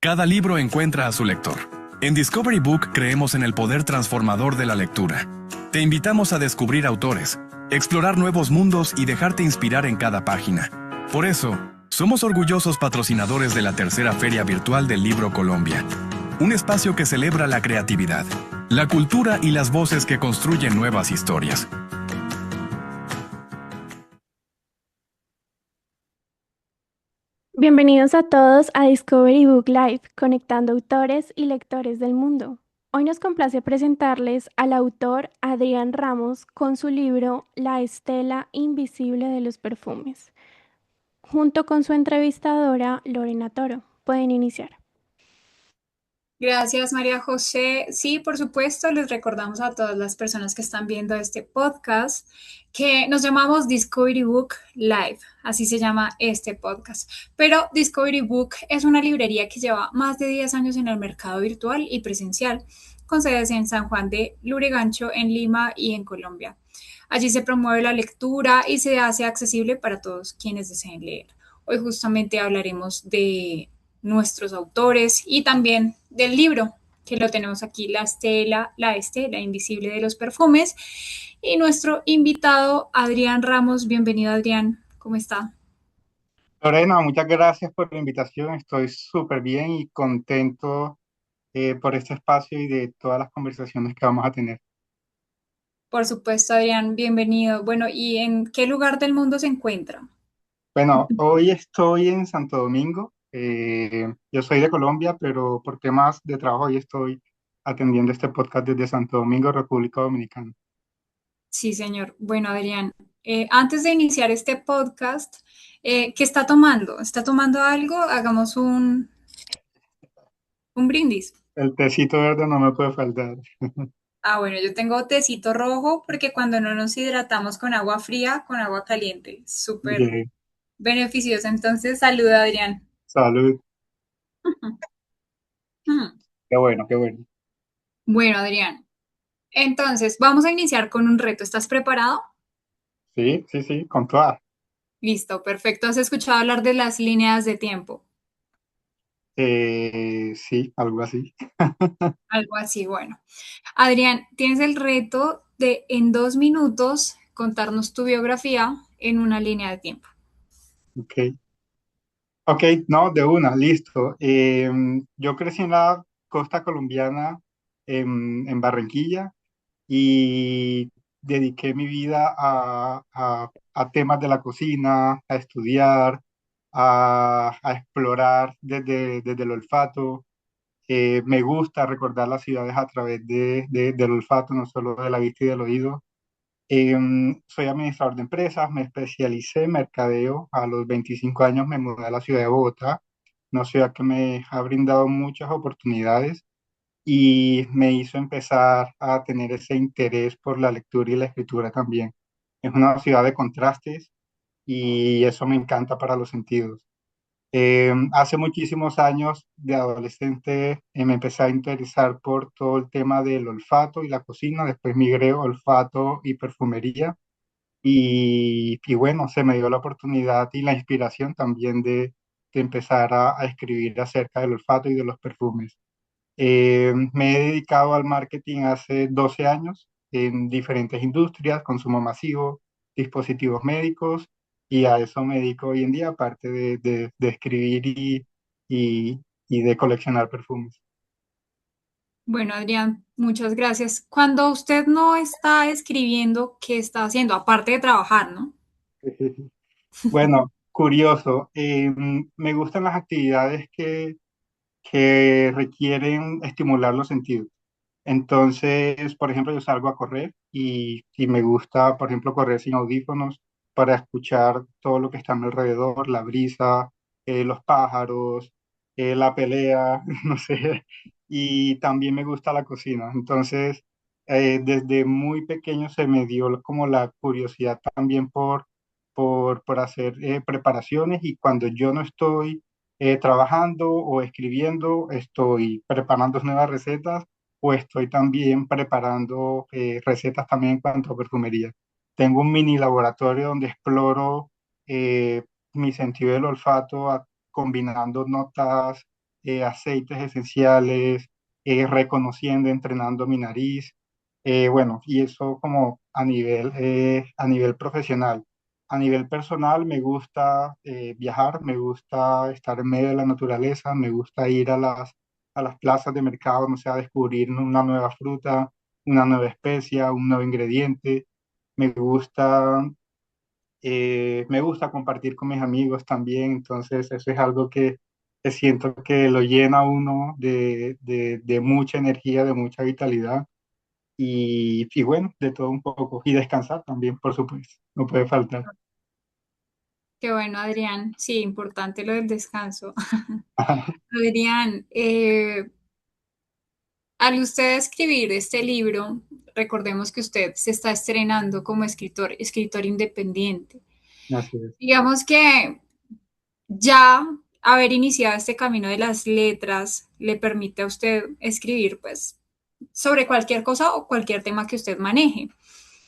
Cada libro encuentra a su lector. En Discovery Book creemos en el poder transformador de la lectura. Te invitamos a descubrir autores, explorar nuevos mundos y dejarte inspirar en cada página. Por eso, somos orgullosos patrocinadores de la tercera Feria Virtual del Libro Colombia, un espacio que celebra la creatividad, la cultura y las voces que construyen nuevas historias. Bienvenidos a todos a Discovery Book Live, conectando autores y lectores del mundo. Hoy nos complace presentarles al autor Adrián Ramos con su libro La estela invisible de los perfumes, junto con su entrevistadora Lorena Toro. Pueden iniciar. Gracias, María José. Sí, por supuesto, les recordamos a todas las personas que están viendo este podcast que nos llamamos Discovery Book Live, así se llama este podcast. Pero Discovery Book es una librería que lleva más de 10 años en el mercado virtual y presencial, con sedes en San Juan de Lurigancho, en Lima y en Colombia. Allí se promueve la lectura y se hace accesible para todos quienes deseen leer. Hoy justamente hablaremos de nuestros autores y también del libro, que lo tenemos aquí, La estela invisible de los perfumes. Y nuestro invitado, Adrián Ramos. Bienvenido, Adrián. ¿Cómo está? Lorena, muchas gracias por la invitación. Estoy súper bien y contento por este espacio y de todas las conversaciones que vamos a tener. Por supuesto, Adrián, bienvenido. Bueno, ¿y en qué lugar del mundo se encuentra? Bueno, hoy estoy en Santo Domingo. Yo soy de Colombia, pero por temas de trabajo hoy estoy atendiendo este podcast desde Santo Domingo, República Dominicana. Sí, señor. Bueno, Adrián, antes de iniciar este podcast, ¿qué está tomando? ¿Está tomando algo? Hagamos un brindis. El tecito verde no me puede faltar. Ah, bueno, yo tengo tecito rojo porque cuando no nos hidratamos con agua fría, con agua caliente, súper Bien, beneficioso. Entonces, saluda, Adrián. salud. Ujú. Qué bueno, qué bueno. Bueno, Adrián, entonces vamos a iniciar con un reto. ¿Estás preparado? Sí, sí, sí, con toda. Listo, perfecto. ¿Has escuchado hablar de las líneas de tiempo? Sí, algo así. Algo así, bueno. Adrián, tienes el reto de en 2 minutos contarnos tu biografía en una línea de tiempo. Ok. Ok, no, de una, listo. Yo crecí en la costa colombiana, en Barranquilla, y dediqué mi vida a temas de la cocina, a estudiar, a explorar desde el olfato. Me gusta recordar las ciudades a través del olfato, no solo de la vista y del oído. Soy administrador de empresas, me especialicé en mercadeo. A los 25 años me mudé a la ciudad de Bogotá, una ciudad que me ha brindado muchas oportunidades y me hizo empezar a tener ese interés por la lectura y la escritura también. Es una ciudad de contrastes y eso me encanta para los sentidos. Hace muchísimos años de adolescente me empecé a interesar por todo el tema del olfato y la cocina, después migré a olfato y perfumería y bueno, se me dio la oportunidad y la inspiración también de empezar a escribir acerca del olfato y de los perfumes. Me he dedicado al marketing hace 12 años en diferentes industrias, consumo masivo, dispositivos médicos, y a eso me dedico hoy en día, aparte de escribir y, y de coleccionar perfumes. Bueno, Adrián, muchas gracias. Cuando usted no está escribiendo, ¿qué está haciendo? Aparte de trabajar, ¿no? Bueno, curioso, me gustan las actividades que requieren estimular los sentidos. Entonces, por ejemplo, yo salgo a correr y me gusta, por ejemplo, correr sin audífonos para escuchar todo lo que está a mi alrededor, la brisa, los pájaros, la pelea, no sé. Y también me gusta la cocina. Entonces, desde muy pequeño se me dio como la curiosidad también por hacer preparaciones y cuando yo no estoy trabajando o escribiendo, estoy preparando nuevas recetas o estoy también preparando recetas también en cuanto a perfumería. Tengo un mini laboratorio donde exploro eh, mi sentido del olfato combinando notas aceites esenciales, reconociendo, entrenando mi nariz. Bueno, y eso como a nivel profesional. A nivel personal me gusta viajar, me gusta estar en medio de la naturaleza, me gusta ir a las plazas de mercado, no sé, a descubrir una nueva fruta, una nueva especia, un nuevo ingrediente. Me gusta, Me gusta compartir con mis amigos también, entonces eso es algo que siento que lo llena a uno de mucha energía, de mucha vitalidad y bueno, de todo un poco. Y descansar también, por supuesto, no puede faltar. Qué bueno, Adrián. Sí, importante lo del descanso. Adrián, al usted escribir este libro, recordemos que usted se está estrenando como escritor independiente. Así es. Digamos que ya haber iniciado este camino de las letras le permite a usted escribir, pues, sobre cualquier cosa o cualquier tema que usted maneje.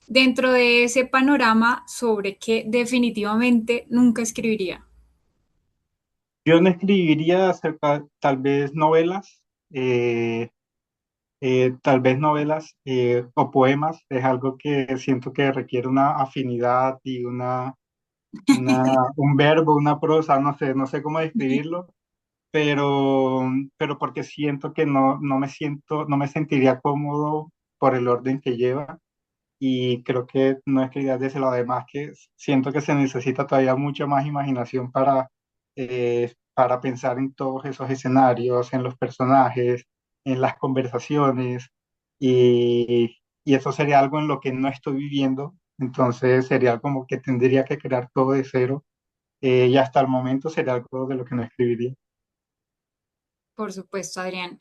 Dentro de ese panorama sobre que definitivamente nunca escribiría. Yo no escribiría acerca, tal vez novelas, eh, tal vez novelas o poemas, es algo que siento que requiere una afinidad y un verbo, una prosa, no sé cómo describirlo, pero, pero porque siento que no me sentiría cómodo por el orden que lleva y creo que no escribir desde lo demás que siento que se necesita todavía mucha más imaginación para pensar en todos esos escenarios, en los personajes, en las conversaciones y eso sería algo en lo que no estoy viviendo, entonces sería como que tendría que crear todo de cero y hasta el momento sería algo de lo que no escribiría. Por supuesto, Adrián.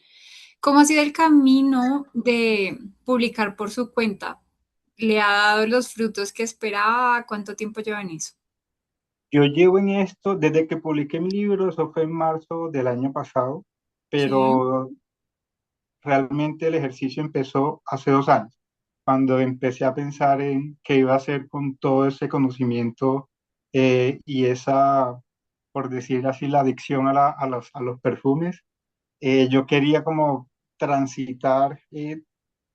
¿Cómo ha sido el camino de publicar por su cuenta? ¿Le ha dado los frutos que esperaba? ¿Cuánto tiempo lleva en eso? Yo llevo en esto desde que publiqué mi libro, eso fue en marzo del año pasado, Sí, pero realmente el ejercicio empezó hace 2 años, cuando empecé a pensar en qué iba a hacer con todo ese conocimiento y esa, por decir así, la adicción a los perfumes. Yo quería como transitar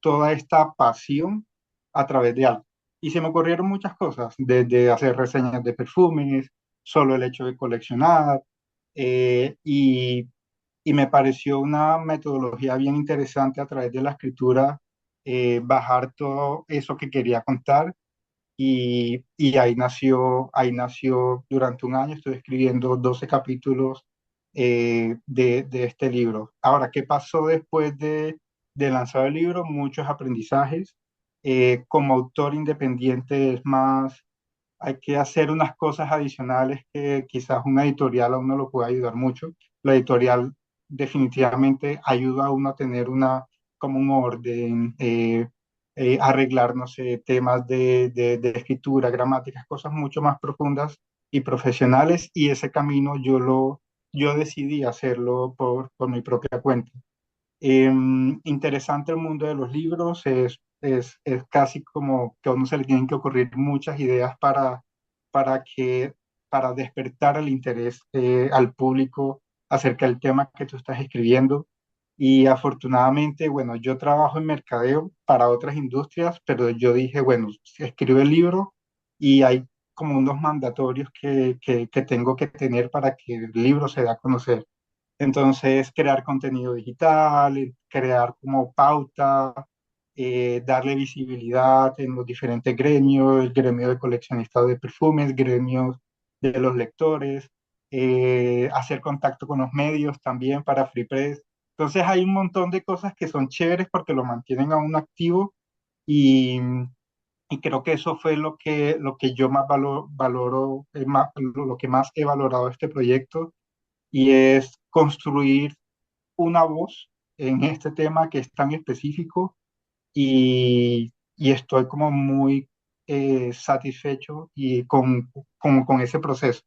toda esta pasión a través de algo. Y se me ocurrieron muchas cosas, desde hacer reseñas de perfumes, solo el hecho de coleccionar, eh, y, y me pareció una metodología bien interesante a través de la escritura, bajar todo eso que quería contar. Y ahí nació durante un año, estoy escribiendo 12 capítulos de este libro. Ahora, ¿qué pasó después de lanzar el libro? Muchos aprendizajes. Como autor independiente es más, hay que hacer unas cosas adicionales que quizás una editorial a uno lo puede ayudar mucho. La editorial definitivamente ayuda a uno a tener como un orden, arreglar, no sé, temas de escritura, gramáticas, cosas mucho más profundas y profesionales. Y ese camino yo decidí hacerlo por mi propia cuenta. Interesante el mundo de los libros, es casi como que a uno se le tienen que ocurrir muchas ideas para que, para despertar el interés al público acerca del tema que tú estás escribiendo. Y afortunadamente, bueno, yo trabajo en mercadeo para otras industrias, pero yo dije, bueno, escribo el libro y hay como unos mandatorios que tengo que tener para que el libro se dé a conocer. Entonces, crear contenido digital, crear como pauta, darle visibilidad en los diferentes gremios, el gremio de coleccionistas de perfumes, gremios de los lectores, hacer contacto con los medios también para Free Press. Entonces, hay un montón de cosas que son chéveres porque lo mantienen a uno activo y, y creo que eso fue lo que yo más valoro, lo que más he valorado de este proyecto y es construir una voz en este tema que es tan específico y estoy como muy satisfecho y con ese proceso,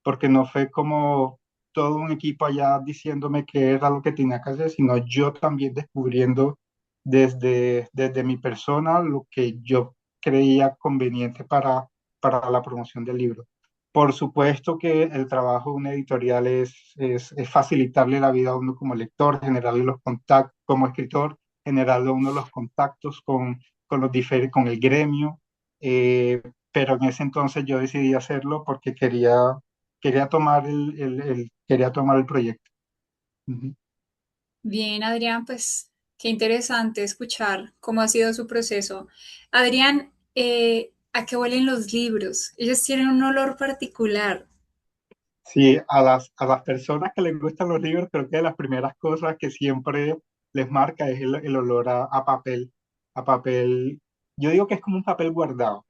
porque no fue como todo un equipo allá diciéndome que era lo que tenía que hacer, sino yo también descubriendo desde mi persona lo que yo creía conveniente para la promoción del libro. Por supuesto que el trabajo de una editorial es facilitarle la vida a uno como lector, generarle los contactos, como escritor, generarle a uno los contactos con el gremio, eh, pero en ese entonces yo decidí hacerlo porque quería tomar quería tomar el proyecto. Ujú. Bien, Adrián, pues qué interesante escuchar cómo ha sido su proceso. Adrián, ¿a qué huelen los libros? Ellos tienen un olor particular. Sí, a las personas que les gustan los libros, creo que de las primeras cosas que siempre les marca es el olor a papel. Yo digo que es como un papel guardado,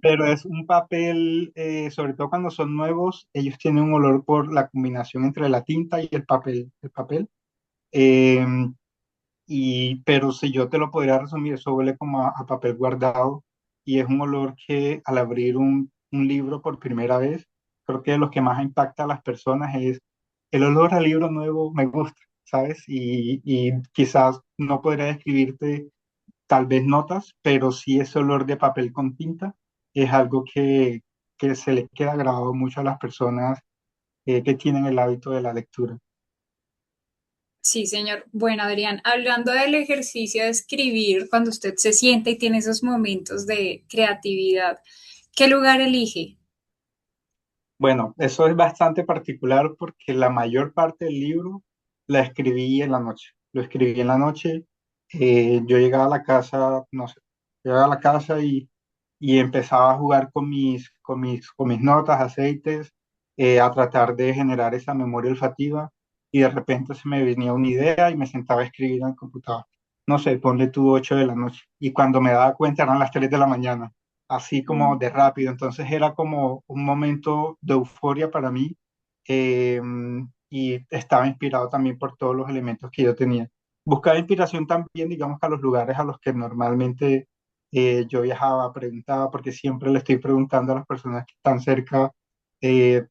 pero es un papel, sobre todo cuando son nuevos, ellos tienen un olor por la combinación entre la tinta y el papel. Eh, pero si yo te lo podría resumir, eso huele como a papel guardado y es un olor que al abrir un libro por primera vez, creo que de los que más impacta a las personas es el olor al libro nuevo, me gusta, ¿sabes? Y quizás no podría describirte tal vez notas, pero sí ese olor de papel con tinta es algo que se le queda grabado mucho a las personas que tienen el hábito de la lectura. Sí, señor. Bueno, Adrián, hablando del ejercicio de escribir, cuando usted se sienta y tiene esos momentos de creatividad, ¿qué lugar elige? Bueno, eso es bastante particular porque la mayor parte del libro la escribí en la noche. Lo escribí en la noche. Yo llegaba a la casa, no sé, llegaba a la casa y empezaba a jugar con mis notas, aceites, a tratar de generar esa memoria olfativa y de repente se me venía una idea y me sentaba a escribir en el computador. No sé, ponle tú 8 de la noche. Y cuando me daba cuenta eran las 3 de la mañana, así como de rápido. Entonces era como un momento de euforia para mí, eh, y estaba inspirado también por todos los elementos que yo tenía. Buscaba inspiración también, digamos, a los lugares a los que normalmente yo viajaba, preguntaba, porque siempre le estoy preguntando a las personas que están cerca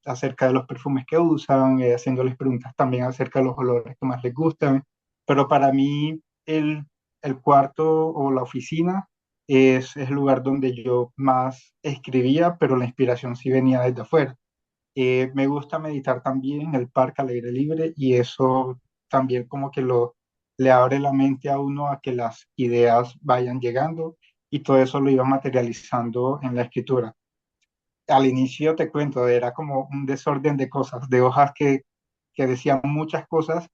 acerca de los perfumes que usan, haciéndoles preguntas también acerca de los olores que más les gustan. Pero para mí el cuarto o la oficina es el lugar donde yo más escribía, pero la inspiración sí venía desde afuera. Me gusta meditar también en el parque al aire libre y eso también como que le abre la mente a uno a que las ideas vayan llegando y todo eso lo iba materializando en la escritura. Al inicio te cuento, era como un desorden de cosas, de hojas que decían muchas cosas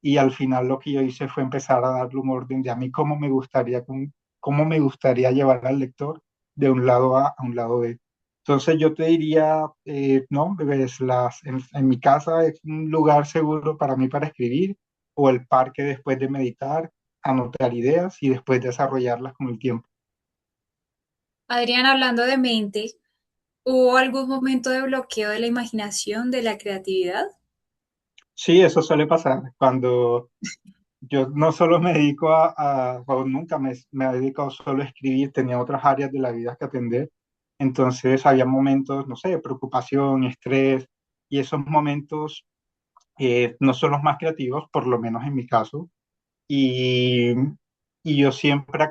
y al final lo que yo hice fue empezar a darle un orden de a mí cómo me gustaría llevar al lector de un lado a un lado B. Entonces yo te diría, no, ves, en mi casa es un lugar seguro para mí para escribir, o el parque después de meditar, anotar ideas y después desarrollarlas con el tiempo. Adrián, hablando de mente, ¿hubo algún momento de bloqueo de la imaginación, de la creatividad? Sí, eso suele pasar cuando yo no solo me dedico o nunca me he dedicado solo a escribir, tenía otras áreas de la vida que atender. Entonces había momentos, no sé, de preocupación, estrés, y esos momentos no son los más creativos, por lo menos en mi caso. Y, y yo siempre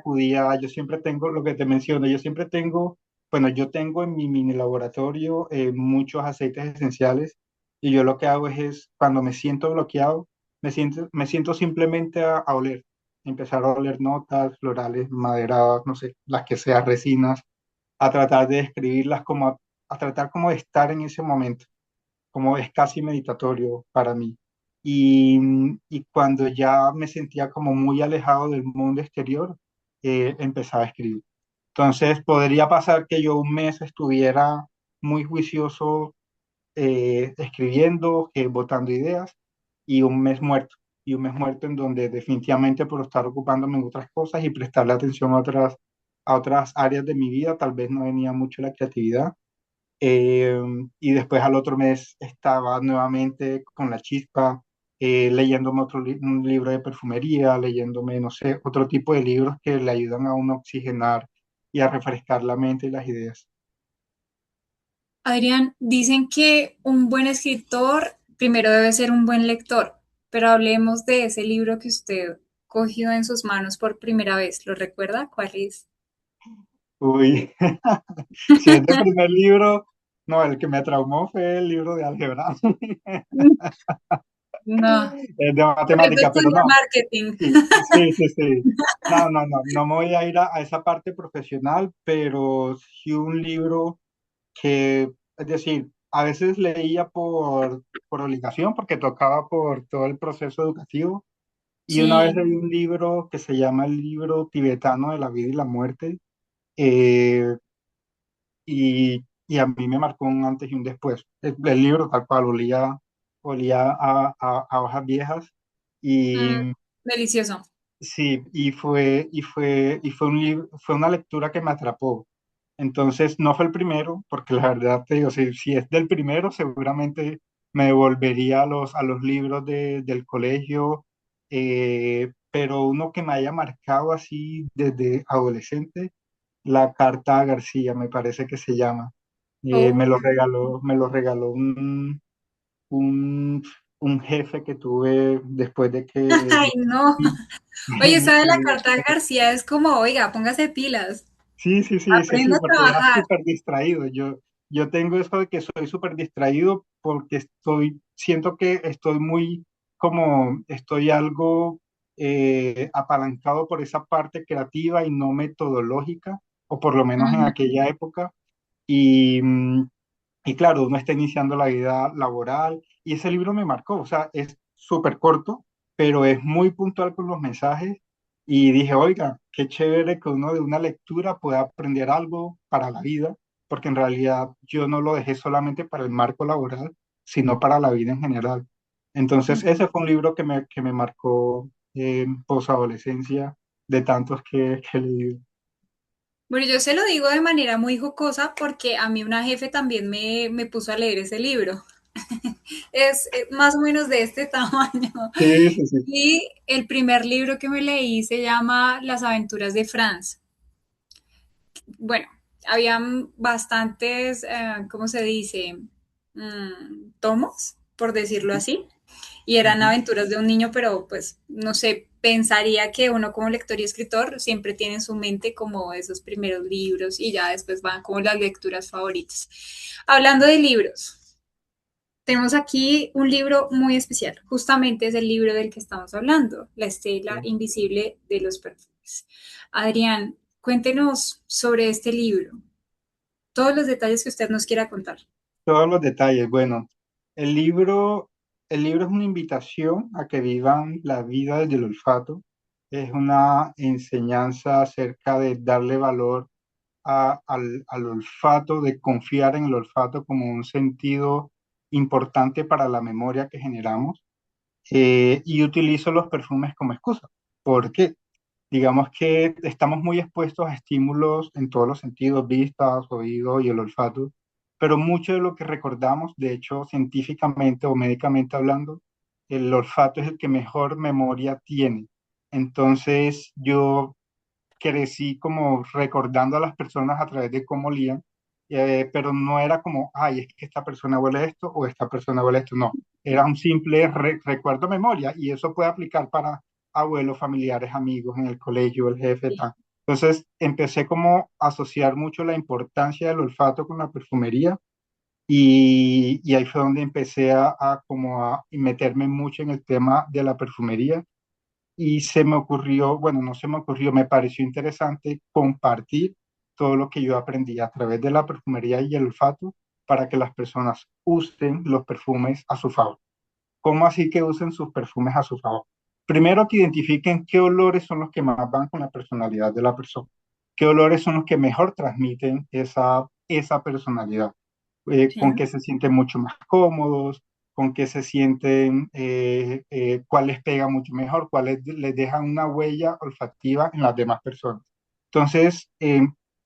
tengo lo que te menciono, yo siempre tengo, bueno, yo tengo en mi mini laboratorio muchos aceites esenciales y yo lo que hago cuando me siento bloqueado, me siento simplemente a oler, empezar a oler notas florales, maderadas, no sé, las que sean resinas, a tratar de describirlas a tratar como de estar en ese momento como es casi meditatorio para mí. Y cuando ya me sentía como muy alejado del mundo exterior, empezaba a escribir. Entonces, podría pasar que yo un mes estuviera muy juicioso escribiendo, botando ideas, y un mes muerto. Y un mes muerto en donde definitivamente por estar ocupándome en otras cosas y prestarle atención a otras áreas de mi vida, tal vez no venía mucho la creatividad. Eh, y después al otro mes estaba nuevamente con la chispa, leyéndome un libro de perfumería, leyéndome, no sé, otro tipo de libros que le ayudan a uno a oxigenar y a refrescar la mente y las ideas. Adrián, dicen que un buen escritor primero debe ser un buen lector, pero hablemos de ese libro que usted cogió en sus manos por primera vez. ¿Lo recuerda? ¿Cuál es? Uy, si es de primer libro, No, el que me traumó fue el libro de álgebra, No, de por eso matemática, pero estudié no, marketing. sí, sí, sí, sí. No, no, no, no me voy a ir a esa parte profesional, pero sí un libro que, es decir, a veces leía por obligación, porque tocaba por todo el proceso educativo, y una vez Sí. leí un libro que se llama el libro tibetano de la vida y la muerte, eh, y a mí me marcó un antes y un después. El libro tal cual olía a hojas viejas, Mm, y delicioso. sí, y fue un libro, fue una lectura que me atrapó. Entonces, no fue el primero, porque la verdad te digo, si es del primero, seguramente me devolvería a los libros del colegio, pero uno que me haya marcado así desde adolescente, la carta a García, me parece que se llama. Oh. Me lo regaló un, un jefe que tuve después de que Ay, no. Oye, esa de la mi, carta de García es como, oiga, póngase pilas, Sí, sí, sí, sí, sí, aprenda a porque era trabajar. súper distraído. Yo tengo eso de que soy súper distraído porque siento que estoy estoy algo apalancado por esa parte creativa y no metodológica, o por lo menos en Ujú. aquella época. Y claro, uno está iniciando la vida laboral y ese libro me marcó, o sea, es súper corto, pero es muy puntual con los mensajes y dije, oiga, qué chévere que uno de una lectura pueda aprender algo para la vida, porque en realidad yo no lo dejé solamente para el marco laboral, sino para la vida en general. Entonces, ese fue un libro que me marcó en posadolescencia de tantos que he leído. Bueno, yo se lo digo de manera muy jocosa porque a mí una jefe también me puso a leer ese libro. Es más o menos de este tamaño. Sí, sí, sí. Y el primer libro que me leí se llama Las aventuras de Franz. Bueno, habían bastantes, ¿cómo se dice? Tomos, por decirlo así, y eran Ujú. aventuras de un niño, pero pues no sé, pensaría que uno como lector y escritor siempre tiene en su mente como esos primeros libros y ya después van como las lecturas favoritas. Hablando de libros, tenemos aquí un libro muy especial, justamente es el libro del que estamos hablando, La estela Sí. invisible de los perfumes. Adrián, cuéntenos sobre este libro, todos los detalles que usted nos quiera contar. Todos los detalles. Bueno, el libro, el libro es una invitación a que vivan la vida desde el olfato. Es una enseñanza acerca de darle valor al olfato, de confiar en el olfato como un sentido importante para la memoria que generamos. Y utilizo los perfumes como excusa. ¿Por qué? Digamos que estamos muy expuestos a estímulos en todos los sentidos, vistas, oídos y el olfato, pero mucho de lo que recordamos, de hecho, científicamente o médicamente hablando, el olfato es el que mejor memoria tiene. Entonces, yo crecí como recordando a las personas a través de cómo olían, pero no era como, ay, es que esta persona huele esto o esta persona huele esto, no, era un simple recuerdo memoria y eso puede aplicar para abuelos, familiares, amigos en el colegio, el jefe, tal. Entonces empecé como a asociar mucho la importancia del olfato con la perfumería y ahí fue donde empecé a meterme mucho en el tema de la perfumería y se me ocurrió, bueno, no se me ocurrió, me pareció interesante compartir todo lo que yo aprendí a través de la perfumería y el olfato para que las personas usen los perfumes a su favor. ¿Cómo así que usen sus perfumes a su favor? Primero que identifiquen qué olores son los que más van con la personalidad de la persona, qué olores son los que mejor transmiten esa personalidad, Sí. con qué se sienten mucho más cómodos, con qué se sienten, cuál les pega mucho mejor, cuáles les dejan una huella olfativa en las demás personas. Entonces,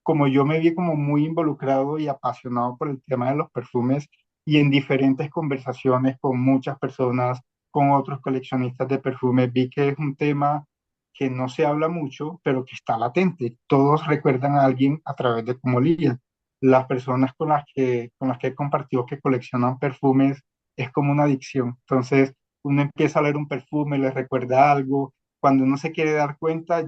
como yo me vi como muy involucrado y apasionado por el tema de los perfumes y en diferentes conversaciones con muchas personas, con otros coleccionistas de perfumes, vi que es un tema que no se habla mucho, pero que está latente. Todos recuerdan a alguien a través de cómo olía. Las personas con las que he compartido que coleccionan perfumes es como una adicción. Entonces, uno empieza a leer un perfume, le recuerda algo. Cuando uno se quiere dar cuenta,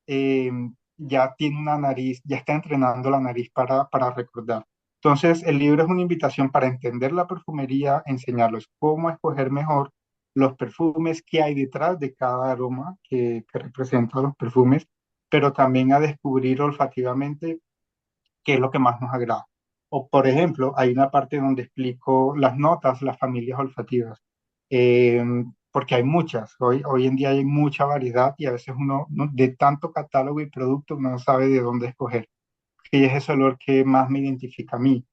eh, ya tiene una nariz, ya está entrenando la nariz para recordar. Entonces, el libro es una invitación para entender la perfumería, enseñarles cómo escoger mejor los perfumes, qué hay detrás de cada aroma que representa los perfumes, pero también a descubrir olfativamente qué es lo que más nos agrada. O, por ejemplo, hay una parte donde explico las notas, las familias olfativas, eh, porque hay muchas. Hoy en día hay mucha variedad y a veces de tanto catálogo y producto, uno no sabe de dónde escoger. Y es ese olor que más me identifica a mí.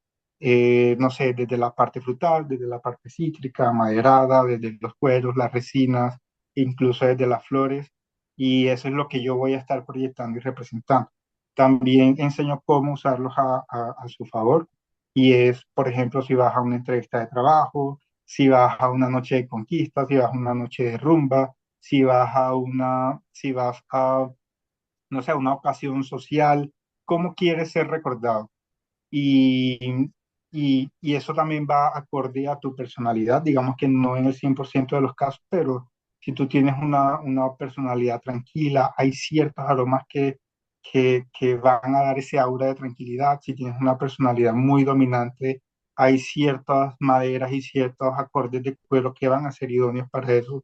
No sé, desde la parte frutal, desde la parte cítrica, maderada, desde los cueros, las resinas, incluso desde las flores. Y eso es lo que yo voy a estar proyectando y representando. También enseño cómo usarlos a su favor. Y es, por ejemplo, si vas a una entrevista de trabajo, si vas a una noche de conquista, si vas a una noche de rumba, si vas a, no sé, a una ocasión social, cómo quieres ser recordado. Y, y eso también va acorde a tu personalidad, digamos que no en el 100% de los casos, pero si tú tienes una personalidad tranquila, hay ciertos aromas que van a dar ese aura de tranquilidad. Si tienes una personalidad muy dominante, hay ciertas maderas y ciertos acordes de cuero que van a ser idóneos para eso.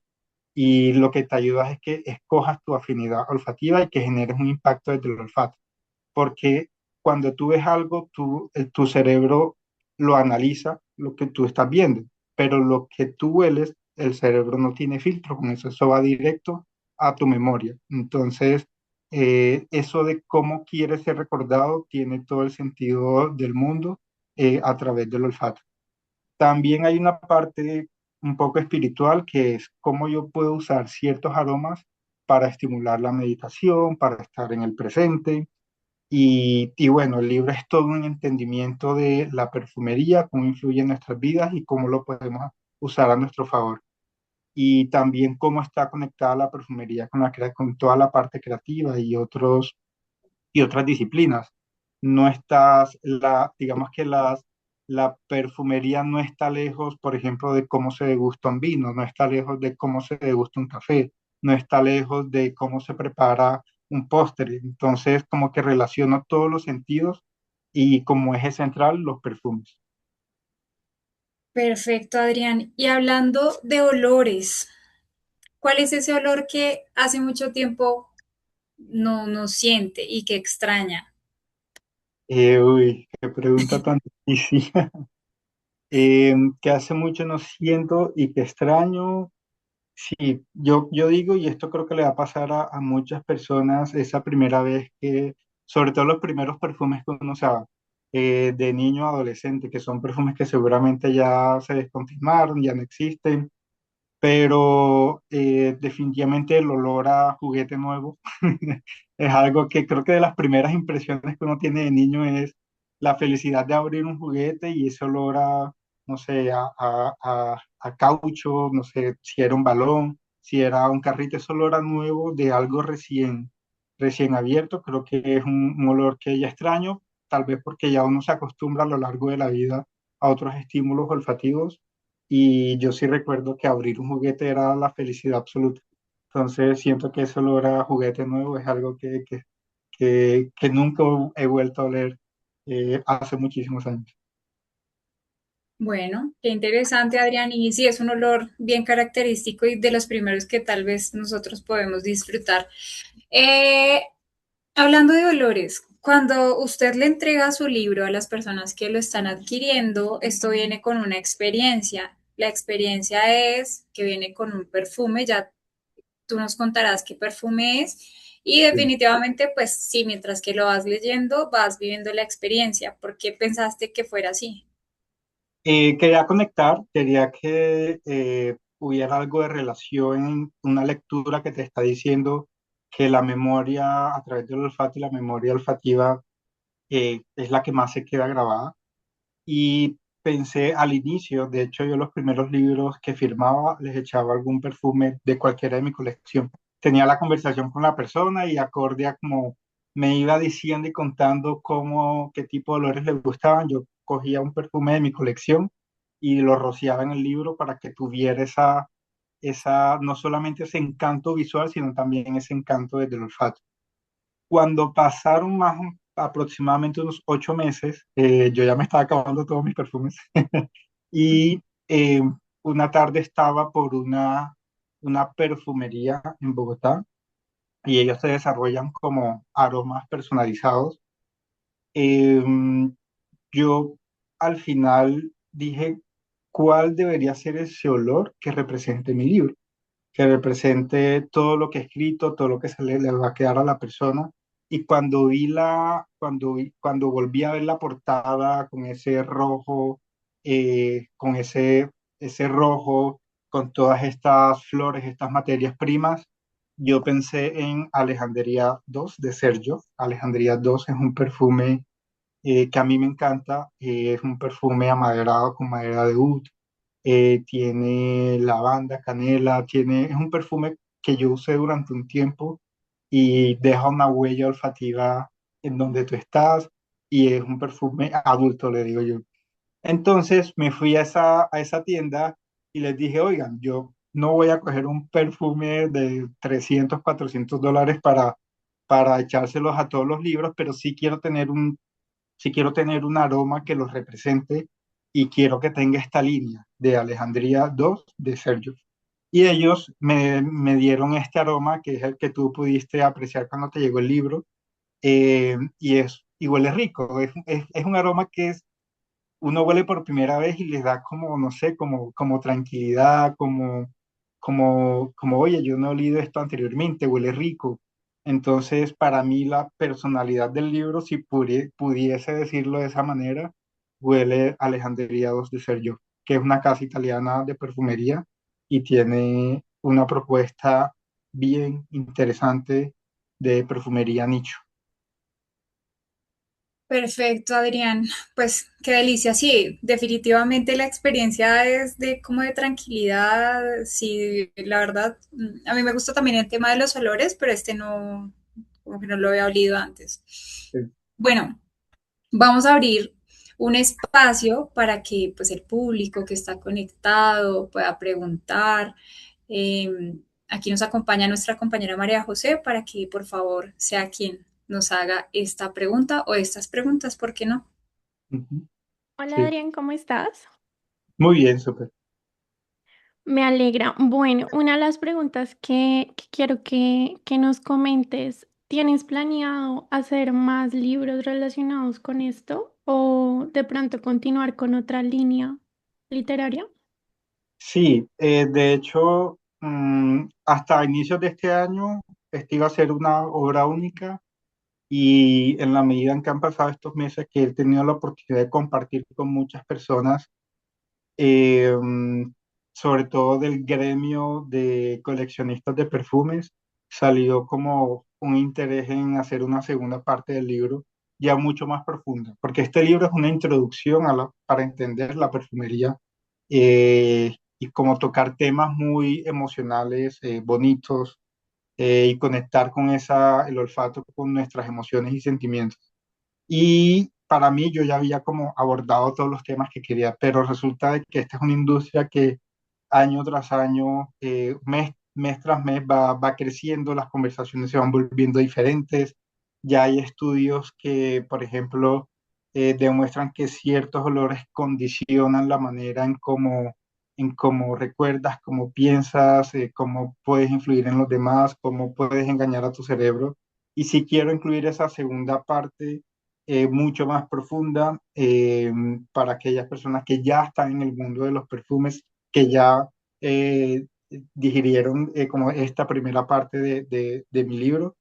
Y lo que te ayuda es que escojas tu afinidad olfativa y que generes un impacto desde el olfato, porque cuando tú ves algo, tu cerebro lo analiza, lo que tú estás viendo, pero lo que tú hueles, el cerebro no tiene filtro con eso, eso va directo a tu memoria. Entonces, eso de cómo quieres ser recordado tiene todo el sentido del mundo a través del olfato. También hay una parte un poco espiritual que es cómo yo puedo usar ciertos aromas para estimular la meditación, para estar en el presente. Y bueno, el libro es todo un entendimiento de la perfumería, cómo influye en nuestras vidas y cómo lo podemos usar a nuestro favor. Y también cómo está conectada la perfumería con toda la parte creativa y otras disciplinas. No estás, digamos que la perfumería no está lejos, por ejemplo, de cómo se degusta un vino, no está lejos de cómo se degusta un café, no está lejos de cómo se prepara un postre. Entonces, como que relaciono todos los sentidos y como eje central los perfumes. Perfecto, Adrián. Y hablando de olores, ¿cuál es ese olor que hace mucho tiempo no siente y que extraña? Uy, qué pregunta tan difícil. Que hace mucho no siento y que extraño. Sí, yo digo, y esto creo que le va a pasar a muchas personas, esa primera vez que, sobre todo los primeros perfumes que uno usaba, de niño a adolescente, que son perfumes que seguramente ya se descontinuaron, ya no existen, pero definitivamente el olor a juguete nuevo es algo que creo que de las primeras impresiones que uno tiene de niño es la felicidad de abrir un juguete y ese olor a, no sé, a caucho, no sé si era un balón, si era un carrito, ese olor a nuevo de algo recién abierto, creo que es un olor que ya extraño, tal vez porque ya uno se acostumbra a lo largo de la vida a otros estímulos olfativos y yo sí recuerdo que abrir un juguete era la felicidad absoluta. Entonces siento que ese olor a juguete nuevo es algo que nunca he vuelto a oler hace muchísimos años. Bueno, qué interesante, Adrián. Y sí, es un olor bien característico y de los primeros que tal vez nosotros podemos disfrutar. Eh, Hablando de olores, cuando usted le entrega su libro a las personas que lo están adquiriendo, esto viene con una experiencia. La experiencia es que viene con un perfume, ya tú nos contarás qué perfume es. Y Sí. definitivamente, pues sí, mientras que lo vas leyendo, vas viviendo la experiencia. ¿Por qué pensaste que fuera así? Quería conectar, quería que hubiera algo de relación en una lectura que te está diciendo que la memoria a través del olfato y la memoria olfativa es la que más se queda grabada. Y pensé al inicio, de hecho yo los primeros libros que firmaba les echaba algún perfume de cualquiera de mi colección. Tenía la conversación con la persona y acorde a como me iba diciendo y contando cómo, qué tipo de olores le gustaban, yo cogía un perfume de mi colección y lo rociaba en el libro para que tuviera no solamente ese encanto visual, sino también ese encanto desde el olfato. Cuando pasaron más aproximadamente unos 8 meses. Yo ya me estaba acabando todos mis perfumes. Y una tarde estaba por una perfumería en Bogotá y ellos se desarrollan como aromas personalizados. Em, yo al final dije, ¿cuál debería ser ese olor que represente mi libro? Que represente todo lo que he escrito, todo lo que le va a quedar a la persona. Y cuando volví a ver la portada con ese rojo, con ese rojo, con todas estas flores, estas materias primas, yo pensé en Alejandría 2 de Sergio. Alejandría 2 es un perfume que a mí me encanta. Es un perfume amaderado con madera de oud, tiene lavanda, canela, es un perfume que yo usé durante un tiempo y deja una huella olfativa en donde tú estás, y es un perfume adulto, le digo yo. Entonces me fui a esa tienda y les dije, oigan, yo no voy a coger un perfume de 300 $400 para echárselos a todos los libros, pero sí quiero tener un aroma que los represente, y quiero que tenga esta línea de Alejandría 2 de Sergio. Y ellos me dieron este aroma, que es el que tú pudiste apreciar cuando te llegó el libro, y huele rico. Es un aroma que uno huele por primera vez y les da como, no sé, como tranquilidad, como, oye, yo no he olido esto anteriormente, huele rico. Entonces, para mí la personalidad del libro, si pudiese decirlo de esa manera, huele a Alejandría 2 de Sergio, que es una casa italiana de perfumería y tiene una propuesta bien interesante de perfumería nicho. Perfecto, Adrián. Pues qué delicia. Sí, definitivamente la experiencia es de como de tranquilidad. Sí, la verdad, a mí me gusta también el tema de los olores, pero este no, como que no lo había olido antes. Bueno, vamos a abrir un espacio para que pues el público que está conectado pueda preguntar. Aquí nos acompaña nuestra compañera María José para que por favor sea quien nos haga esta pregunta o estas preguntas, ¿por qué no? Ujú. Hola Sí, Adrián, ¿cómo estás? muy bien, súper. Me alegra. Bueno, una de las preguntas que quiero que nos comentes, ¿tienes planeado hacer más libros relacionados con esto o de pronto continuar con otra línea literaria? Sí, de hecho, hasta inicios de este año, esta iba a ser una obra única, y en la medida en que han pasado estos meses que he tenido la oportunidad de compartir con muchas personas, eh, sobre todo del gremio de coleccionistas de perfumes, salió como un interés en hacer una segunda parte del libro, ya mucho más profunda, porque este libro es una introducción para entender la perfumería, y como tocar temas muy emocionales, bonitos, y conectar con el olfato con nuestras emociones y sentimientos. Y para mí yo ya había como abordado todos los temas que quería, pero resulta de que esta es una industria que año tras año, mes tras mes va creciendo, las conversaciones se van volviendo diferentes. Ya hay estudios que, por ejemplo, demuestran que ciertos olores condicionan la manera en cómo recuerdas, cómo piensas, cómo puedes influir en los demás, cómo puedes engañar a tu cerebro. Y si quiero incluir esa segunda parte, mucho más profunda, para aquellas personas que ya están en el mundo de los perfumes, que ya eh, digirieron como esta primera parte de mi libro.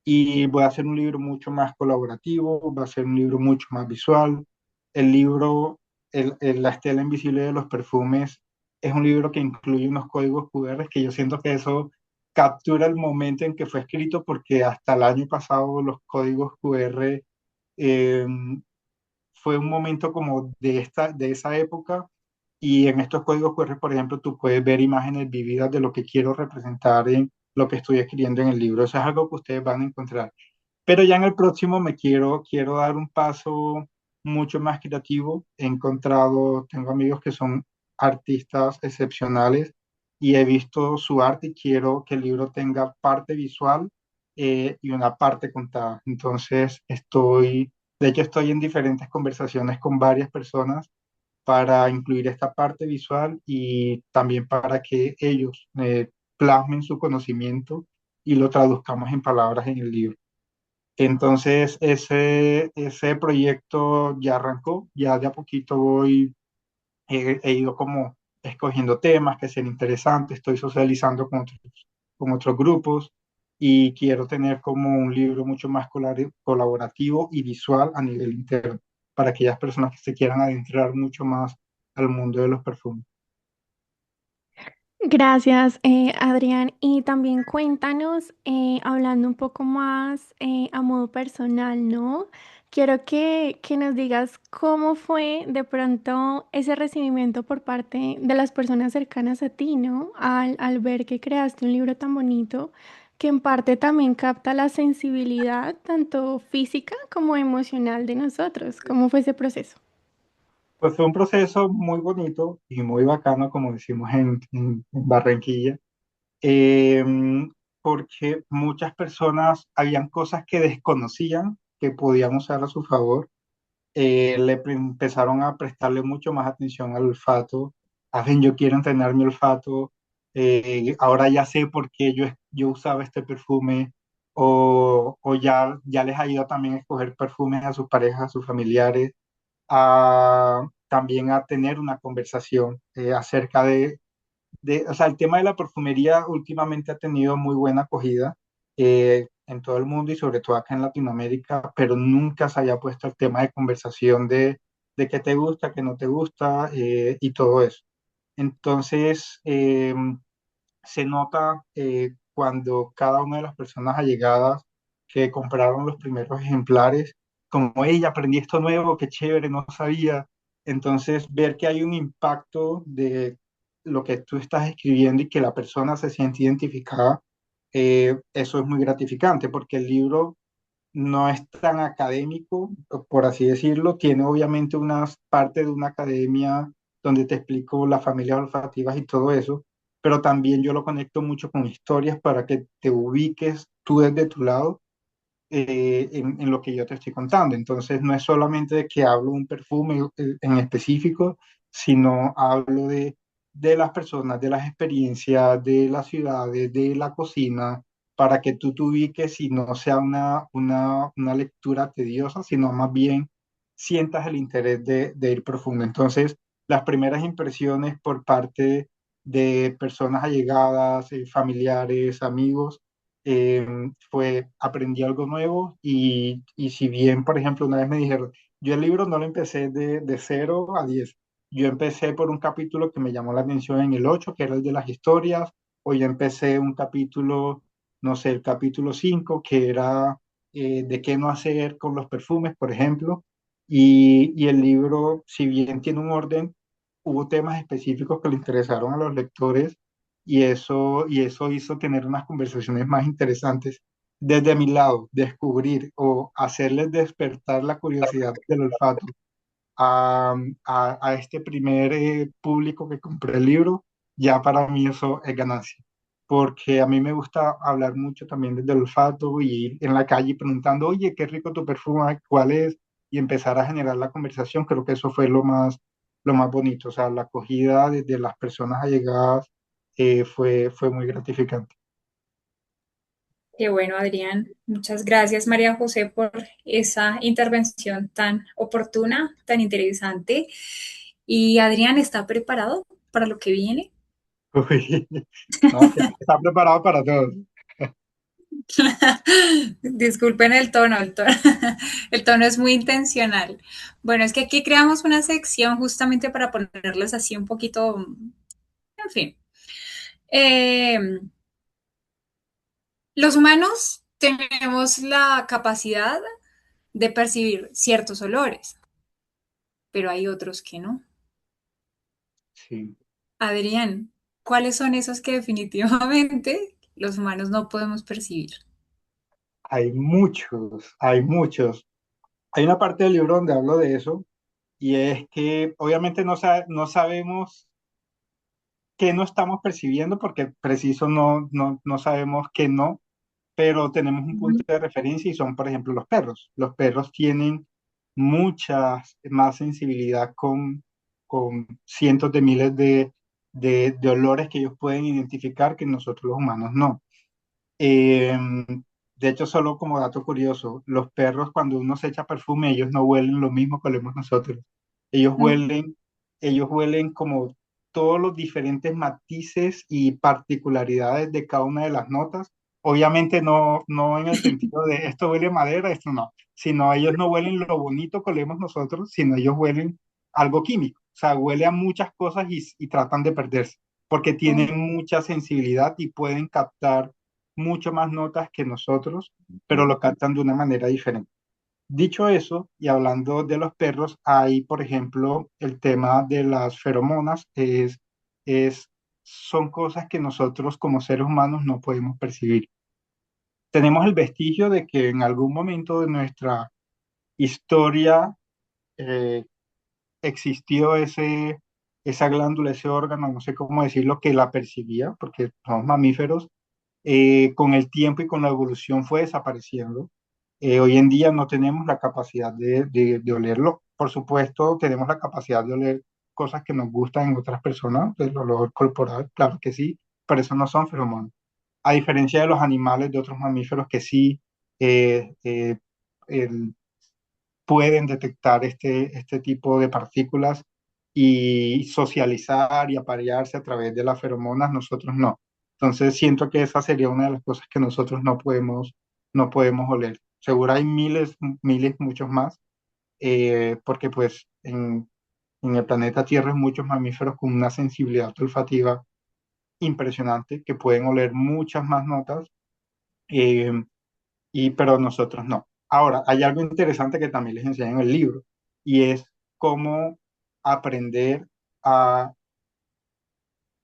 Y voy a hacer un libro mucho más colaborativo, va a ser un libro mucho más visual. El libro, La estela invisible de los perfumes, es un libro que incluye unos códigos QR, que yo siento que eso captura el momento en que fue escrito, porque hasta el año pasado los códigos QR, eh, fue un momento como de esa época, y en estos códigos QR, por ejemplo, tú puedes ver imágenes vividas de lo que quiero representar en lo que estoy escribiendo en el libro. Eso es algo que ustedes van a encontrar. Pero ya en el próximo quiero dar un paso mucho más creativo. Tengo amigos que son artistas excepcionales y he visto su arte, y quiero que el libro tenga parte visual y una parte contada. Entonces, de hecho, estoy en diferentes conversaciones con varias personas para incluir esta parte visual y también para que ellos plasmen su conocimiento y lo traduzcamos en palabras en el libro. Entonces, ese proyecto ya arrancó, ya de a poquito he ido como escogiendo temas que sean interesantes, estoy socializando con otros grupos y quiero tener como un libro mucho más colaborativo y visual a nivel interno para aquellas personas que se quieran adentrar mucho más al mundo de los perfumes. Gracias, Adrián. Y también cuéntanos, hablando un poco más a modo personal, ¿no? Quiero que nos digas cómo fue de pronto ese recibimiento por parte de las personas cercanas a ti, ¿no? Al ver que creaste un libro tan bonito, que en parte también capta la sensibilidad, tanto física como emocional de nosotros. ¿Cómo fue ese proceso? Pues fue un proceso muy bonito y muy bacano, como decimos en Barranquilla, eh, porque muchas personas, habían cosas que desconocían que podían usar a su favor, empezaron a prestarle mucho más atención al olfato. Hacen, yo quiero entrenar mi olfato, ahora ya sé por qué yo usaba este perfume, o ya les ayuda también a escoger perfumes a sus parejas, a sus familiares, también a tener una conversación acerca o sea, el tema de la perfumería últimamente ha tenido muy buena acogida en todo el mundo y sobre todo acá en Latinoamérica, pero nunca se haya puesto el tema de conversación de qué te gusta, qué no te gusta y todo eso. Entonces, se nota cuando cada una de las personas allegadas que compraron los primeros ejemplares, como, ella aprendí esto nuevo, qué chévere, no sabía. Entonces, ver que hay un impacto de lo que tú estás escribiendo y que la persona se siente identificada, eso es muy gratificante, porque el libro no es tan académico, por así decirlo. Tiene obviamente unas partes de una academia donde te explico las familias olfativas y todo eso, pero también yo lo conecto mucho con historias para que te ubiques tú desde tu lado en lo que yo te estoy contando. Entonces, no es solamente de que hablo de un perfume en específico, sino hablo de las personas, de las experiencias, de las ciudades, de la cocina, para que tú te ubiques y no sea una lectura tediosa, sino más bien sientas el interés de ir profundo. Entonces, las primeras impresiones por parte de personas allegadas, familiares, amigos, eh, aprendí algo nuevo y si bien, por ejemplo, una vez me dijeron, yo el libro no lo empecé de 0 a 10, yo empecé por un capítulo que me llamó la atención en el 8 que era el de las historias, o yo empecé un capítulo, no sé, el capítulo 5 que era de qué no hacer con los perfumes, por ejemplo, y el libro, si bien tiene un orden, hubo temas específicos que le interesaron a los lectores y eso hizo tener unas conversaciones más interesantes desde mi lado, descubrir o hacerles despertar la curiosidad del olfato a este primer público que compré el libro. Ya para mí eso es ganancia, porque a mí me gusta hablar mucho también desde el olfato y ir en la calle preguntando, oye, qué rico tu perfume, ¿cuál es? Y empezar a generar la conversación. Creo que eso fue lo más bonito, o sea, la acogida de las personas allegadas fue muy gratificante. Qué bueno, Adrián. Muchas gracias, María José, por esa intervención tan oportuna, tan interesante. Y Adrián, ¿está preparado para lo que viene? Uy, no, está preparado para todos. Disculpen el tono es muy intencional. Bueno, es que aquí creamos una sección justamente para ponerles así un poquito, en fin. Eh, los humanos tenemos la capacidad de percibir ciertos olores, pero hay otros que no. Sí, Adrián, ¿cuáles son esos que definitivamente los humanos no podemos percibir? hay muchos, hay muchos. Hay una parte del libro donde hablo de eso, y es que obviamente no sabemos qué no estamos percibiendo, porque preciso no sabemos qué no. pero tenemos un punto de referencia y son, por ejemplo, los perros. Los perros tienen mucha más sensibilidad con cientos de miles de olores que ellos pueden identificar que nosotros los humanos no. Eh, de hecho, solo como dato curioso, los perros cuando uno se echa perfume, ellos no huelen lo mismo que olemos nosotros. Ellos Mm. huelen, ellos huelen como todos los diferentes matices y particularidades de cada una de las notas. Obviamente no en el sentido de esto huele a madera, esto no, sino ellos no huelen lo bonito que olemos nosotros, sino ellos huelen algo químico. O sea, huele a muchas cosas y tratan de perderse, porque Oh, tienen mucha sensibilidad y pueden captar mucho más notas que nosotros, pero lo captan de una manera diferente. Dicho eso, y hablando de los perros, hay, por ejemplo, el tema de las feromonas, es, son cosas que nosotros como seres humanos no podemos percibir. Tenemos el vestigio de que en algún momento de nuestra historia eh, existió esa glándula, ese órgano, no sé cómo decirlo, que la percibía, porque somos mamíferos, con el tiempo y con la evolución fue desapareciendo. Hoy en día no tenemos la capacidad de olerlo. Por supuesto, tenemos la capacidad de oler cosas que nos gustan en otras personas, el olor corporal, claro que sí, pero eso no son feromonas. A diferencia de los animales, de otros mamíferos que sí eh, eh, el- pueden detectar este tipo de partículas y socializar y aparearse a través de las feromonas, nosotros no. Entonces siento que esa sería una de las cosas que nosotros no podemos oler. Seguro hay miles, miles, muchos más, porque pues en el planeta Tierra hay muchos mamíferos con una sensibilidad olfativa impresionante que pueden oler muchas más notas, eh, pero nosotros no. Ahora, hay algo interesante que también les enseñan en el libro y es cómo aprender a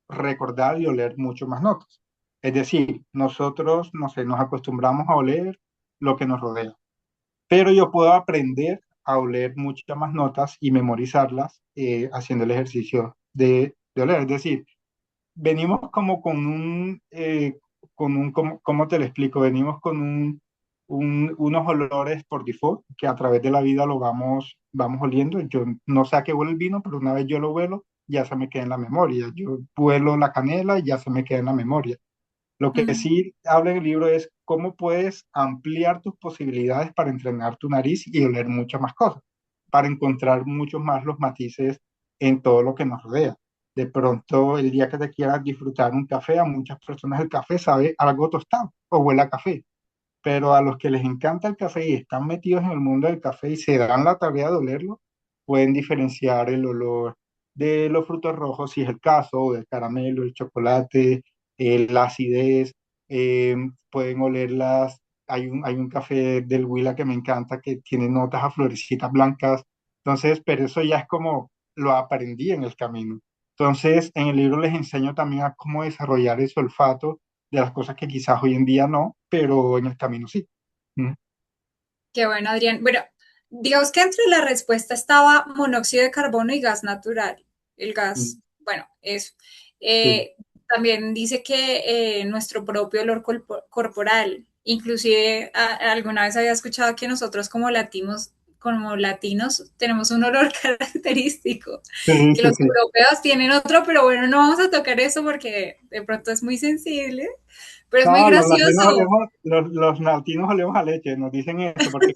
recordar y oler mucho más notas. Es decir, nosotros, no sé, nos acostumbramos a oler lo que nos rodea, pero yo puedo aprender a oler muchas más notas y memorizarlas haciendo el ejercicio de oler. Es decir, venimos como ¿cómo te lo explico? Venimos con unos olores por default que a través de la vida lo vamos oliendo. Yo no sé a qué huele el vino, pero una vez yo lo huelo, ya se me queda en la memoria. Yo huelo la canela y ya se me queda en la memoria. Lo que mm. sí habla en el libro es cómo puedes ampliar tus posibilidades para entrenar tu nariz y oler muchas más cosas, para encontrar muchos más los matices en todo lo que nos rodea. De pronto, el día que te quieras disfrutar un café, a muchas personas el café sabe algo tostado o huele a café, pero a los que les encanta el café y están metidos en el mundo del café y se dan la tarea de olerlo, pueden diferenciar el olor de los frutos rojos, si es el caso, o del caramelo, el chocolate, la acidez, pueden olerlas. Hay un café del Huila que me encanta que tiene notas a florecitas blancas. Entonces, pero eso ya es como lo aprendí en el camino. Entonces, en el libro les enseño también a cómo desarrollar ese olfato de las cosas que quizás hoy en día no, pero en el camino sí. Mm, Qué bueno, Adrián. Bueno, digamos que entre la respuesta estaba monóxido de carbono y gas natural. El gas, mm, bueno, eso. sí, También dice que nuestro propio olor corporal, inclusive alguna vez había escuchado que nosotros como latinos tenemos un olor característico, sí, que sí, los sí. europeos tienen otro, pero bueno, no vamos a tocar eso porque de pronto es muy sensible, pero es muy No, los latinos gracioso. olemos, los latinos olemos a leche, nos dicen eso porque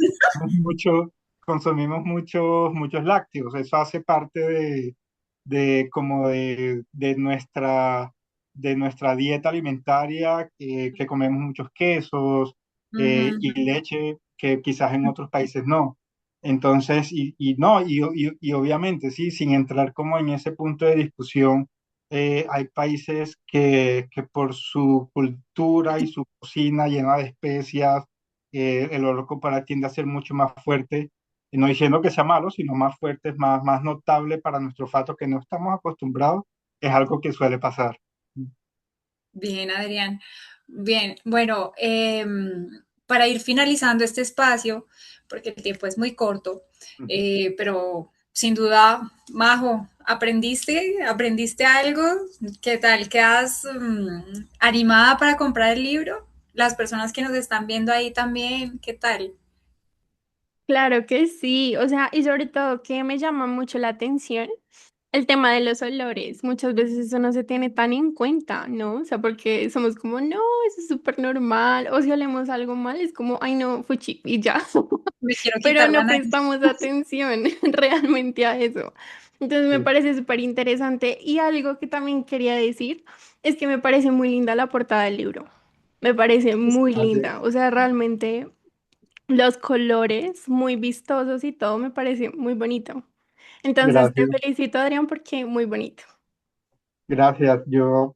consumimos muchos lácteos. Eso hace parte de nuestra dieta alimentaria, que comemos muchos quesos y Ujú. leche que quizás en otros países no. Entonces, y obviamente, sí, sin entrar como en ese punto de discusión, hay países que por su cultura y su cocina llena de especias, el olor corporal tiende a ser mucho más fuerte, y no diciendo que sea malo, sino más fuerte, más notable para nuestro olfato que no estamos acostumbrados, es algo que suele pasar. Bien, Adrián. Bien, bueno, para ir finalizando este espacio, porque el tiempo es muy corto, Ujú. pero sin duda, Majo, ¿aprendiste algo? ¿Qué tal? ¿Quedas animada para comprar el libro? las personas que nos están viendo ahí también, ¿qué tal? Claro que sí, o sea, y sobre todo que me llama mucho la atención el tema de los olores. Muchas veces eso no se tiene tan en cuenta, ¿no? O sea, porque somos como, no, eso es súper normal, o si olemos algo mal, es como, ay, no, fuchi, y ya. Me quiero Pero quitar la no nariz. prestamos atención realmente a eso. Entonces me Sí, parece súper interesante. Y algo que también quería decir es que me parece muy linda la portada del libro. Me parece muy gracias. linda. O sea, realmente los colores muy vistosos y todo me parece muy bonito. Entonces te Gracias. felicito, Adrián, porque muy bonito. Gracias. Yo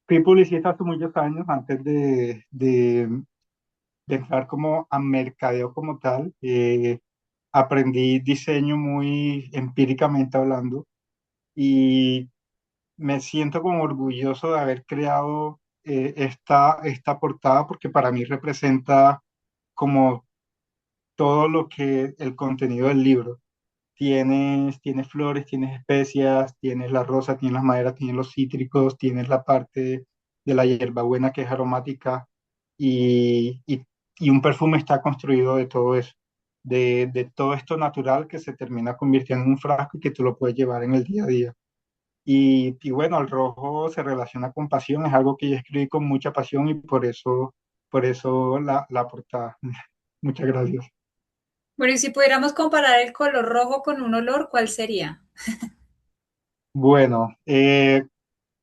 fui publicista hace muchos años antes de entrar como a mercadeo como tal. Aprendí diseño muy empíricamente hablando y me siento como orgulloso de haber creado esta portada porque para mí representa como todo lo que el contenido del libro. Tienes flores, tienes especias, tienes la rosa, tienes las maderas, tienes los cítricos, tienes la parte de la hierbabuena que es aromática y un perfume está construido de todo eso, de todo esto natural que se termina convirtiendo en un frasco y que tú lo puedes llevar en el día a día. Y bueno, el rojo se relaciona con pasión, es algo que yo escribí con mucha pasión y por eso la portada. Muchas gracias. Bueno, y si pudiéramos comparar el color rojo con un olor, ¿cuál sería? Bueno,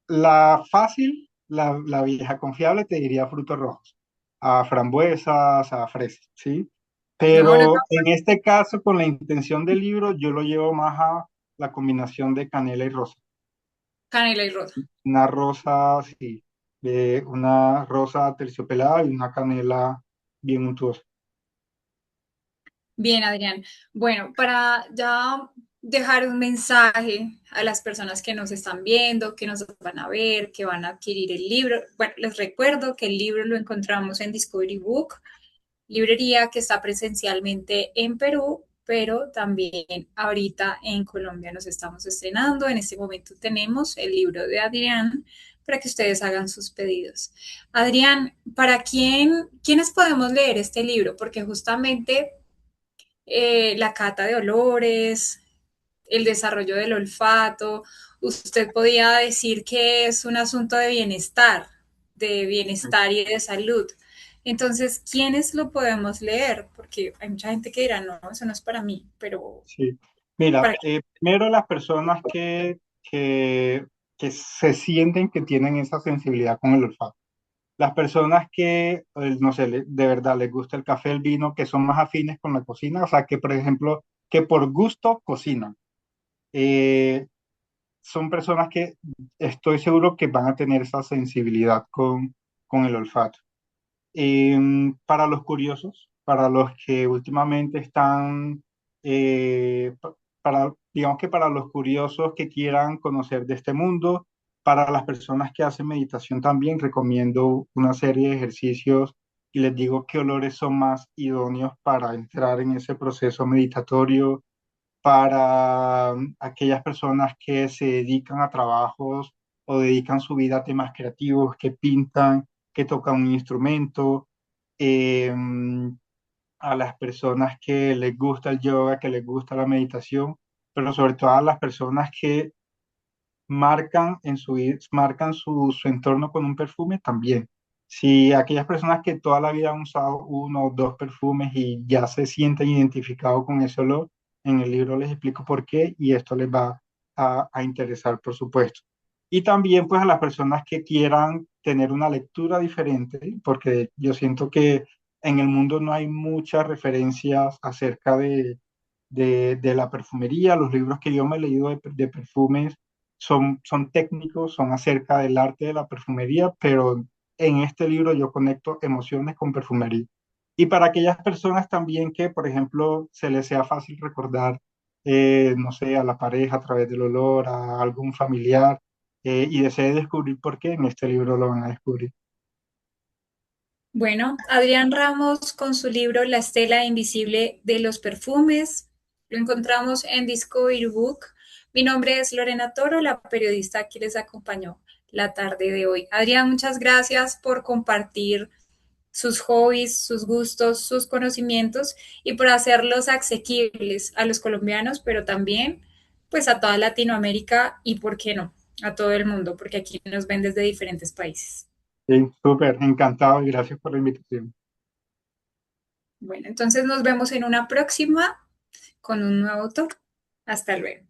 la fácil, la vieja confiable, te diría frutos rojos, a frambuesas, a fresas, ¿sí? No, no, no, Pero en este caso, con la intención del libro, yo lo llevo más a la combinación de canela y rosa. canela y rosa. Una rosa, sí, una rosa terciopelada y una canela bien untuosa. Bien, Adrián. Bueno, para ya dejar un mensaje a las personas que nos están viendo, que nos van a ver, que van a adquirir el libro. Bueno, les recuerdo que el libro lo encontramos en Discovery Book, librería que está presencialmente en Perú, pero también ahorita en Colombia nos estamos estrenando. En este momento tenemos el libro de Adrián para que ustedes hagan sus pedidos. Adrián, ¿para quiénes podemos leer este libro? Porque justamente la cata de olores, el desarrollo del olfato. Usted podía decir que es un asunto de bienestar y de salud. Entonces, ¿quiénes lo podemos leer? Porque hay mucha gente que dirá, no, eso no es para mí, pero Sí. Mira, ¿para qué? primero las personas que se sienten que tienen esa sensibilidad con el olfato. Las personas que, no sé, de verdad les gusta el café, el vino, que son más afines con la cocina, o sea, que por ejemplo, que por gusto cocinan. Eh, Son personas que estoy seguro que van a tener esa sensibilidad con el olfato. Para los curiosos, para los que últimamente están, digamos que para los curiosos que quieran conocer de este mundo, para las personas que hacen meditación también recomiendo una serie de ejercicios y les digo qué olores son más idóneos para entrar en ese proceso meditatorio, para aquellas personas que se dedican a trabajos o dedican su vida a temas creativos, que pintan, que tocan un instrumento, eh, a las personas que les gusta el yoga, que les gusta la meditación, pero sobre todo a las personas que marcan su entorno con un perfume también. Si aquellas personas que toda la vida han usado uno o dos perfumes y ya se sienten identificados con ese olor, en el libro les explico por qué y esto les va a interesar, por supuesto. Y también pues a las personas que quieran tener una lectura diferente, porque yo siento que en el mundo no hay muchas referencias acerca de la perfumería. Los libros que yo me he leído de perfumes son técnicos, son acerca del arte de la perfumería, pero en este libro yo conecto emociones con perfumería. Y para aquellas personas también que, por ejemplo, se les sea fácil recordar, no sé, a la pareja a través del olor, a algún familiar, y desee descubrir por qué, en este libro lo van a descubrir. Bueno, Adrián Ramos con su libro La estela invisible de los perfumes. Lo encontramos en Discovery Book. Mi nombre es Lorena Toro, la periodista que les acompañó. la tarde de hoy. Adrián, muchas gracias por compartir sus hobbies, sus gustos, sus conocimientos y por hacerlos asequibles a los colombianos, pero también pues a toda Latinoamérica y, ¿por qué no?, a todo el mundo, porque aquí nos ven desde diferentes países. Sí, súper, encantado y gracias por la invitación. Bueno, entonces nos vemos en una próxima con un nuevo autor. Hasta luego.